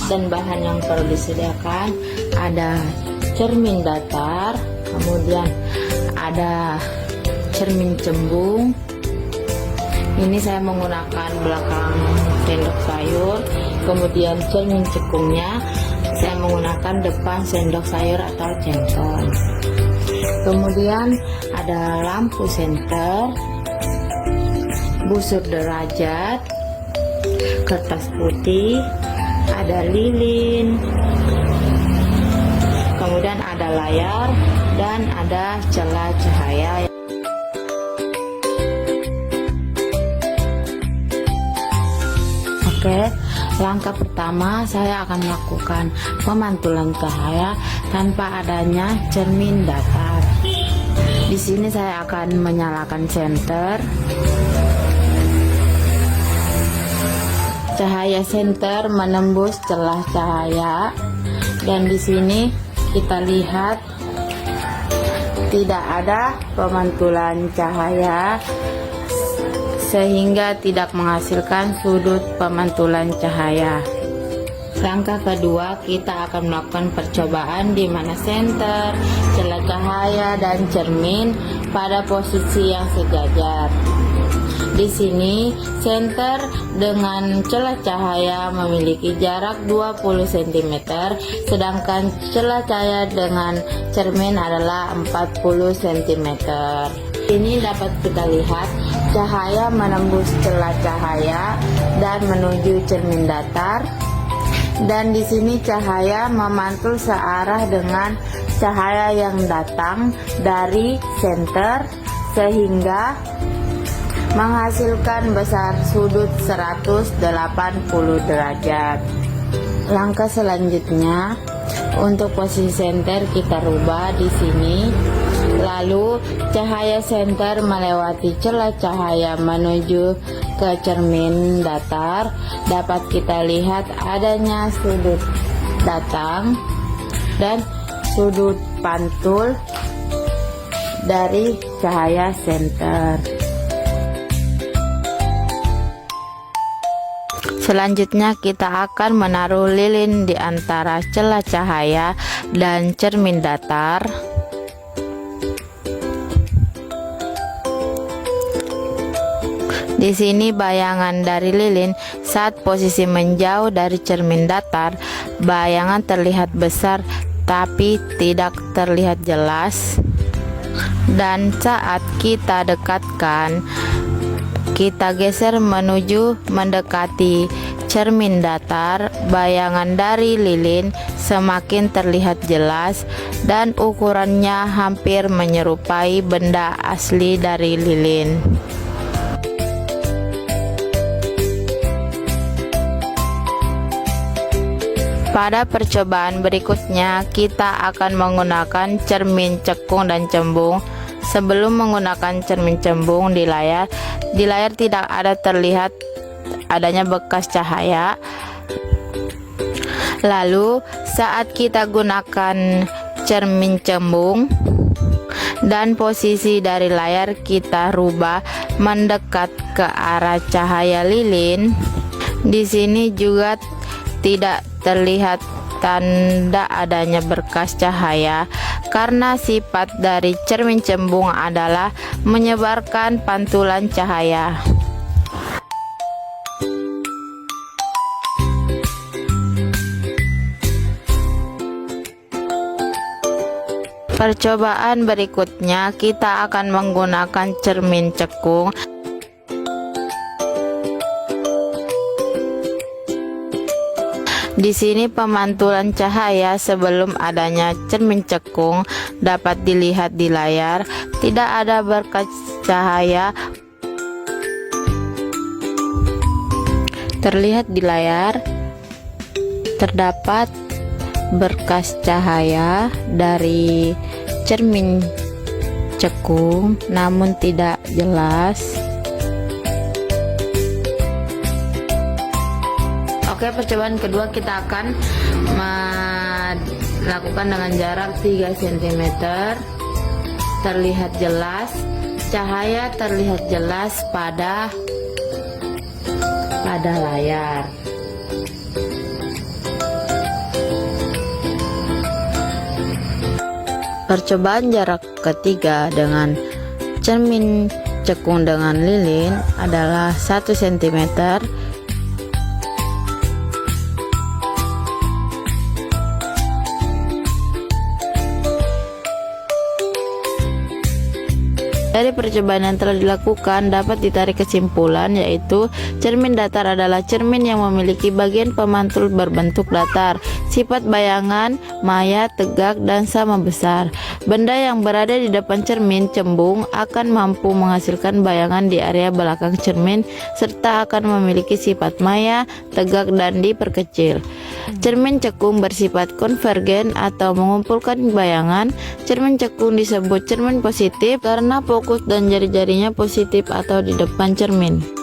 dan bahan yang perlu disediakan ada cermin datar, kemudian ada cermin cembung. Ini saya menggunakan belakang sendok sayur. Kemudian cermin cekungnya saya menggunakan depan sendok sayur atau centong. Kemudian ada lampu senter, busur derajat, kertas putih, ada lilin, kemudian ada layar dan ada celah cahaya. Oke, langkah pertama saya akan melakukan pemantulan cahaya tanpa adanya cermin datar. Di sini saya akan menyalakan senter. Cahaya senter menembus celah cahaya dan di sini kita lihat tidak ada pemantulan cahaya sehingga tidak menghasilkan sudut pemantulan cahaya. Langkah kedua, kita akan melakukan percobaan di mana senter, celah cahaya dan cermin pada posisi yang sejajar. Di sini senter dengan celah cahaya memiliki jarak 20 cm, sedangkan celah cahaya dengan cermin adalah 40 cm. Ini dapat kita lihat cahaya menembus celah cahaya dan menuju cermin datar, dan di sini cahaya memantul searah dengan cahaya yang datang dari senter sehingga menghasilkan besar sudut 180 derajat. Langkah selanjutnya, untuk posisi senter kita rubah di sini. Lalu cahaya senter melewati celah cahaya menuju ke cermin datar. Dapat kita lihat adanya sudut datang dan sudut pantul dari cahaya senter. Selanjutnya kita akan menaruh lilin di antara celah cahaya dan cermin datar. Di sini bayangan dari lilin saat posisi menjauh dari cermin datar, bayangan terlihat besar tapi tidak terlihat jelas. Dan saat kita dekatkan, kita geser menuju mendekati cermin datar, bayangan dari lilin semakin terlihat jelas dan ukurannya hampir menyerupai benda asli dari lilin. Pada percobaan berikutnya, kita akan menggunakan cermin cekung dan cembung. Sebelum menggunakan cermin cembung di layar tidak ada terlihat adanya bekas cahaya. Lalu saat kita gunakan cermin cembung dan posisi dari layar kita rubah mendekat ke arah cahaya lilin, di sini juga tidak terlihat tanda adanya berkas cahaya karena sifat dari cermin cembung adalah menyebarkan pantulan cahaya. Percobaan berikutnya kita akan menggunakan cermin cekung. Di sini pemantulan cahaya sebelum adanya cermin cekung dapat dilihat di layar. Tidak ada berkas cahaya terlihat di layar. Terdapat berkas cahaya dari cermin cekung, namun tidak jelas. Oke, percobaan kedua kita akan melakukan dengan jarak 3 cm. Terlihat jelas, cahaya terlihat jelas pada layar. Percobaan jarak ketiga dengan cermin cekung dengan lilin adalah 1 cm. Dari percobaan yang telah dilakukan dapat ditarik kesimpulan, yaitu cermin datar adalah cermin yang memiliki bagian pemantul berbentuk datar, sifat bayangan, maya, tegak, dan sama besar. Benda yang berada di depan cermin cembung akan mampu menghasilkan bayangan di area belakang cermin serta akan memiliki sifat maya, tegak, dan diperkecil. Cermin cekung bersifat konvergen atau mengumpulkan bayangan. Cermin cekung disebut cermin positif karena fokus dan jari-jarinya positif atau di depan cermin.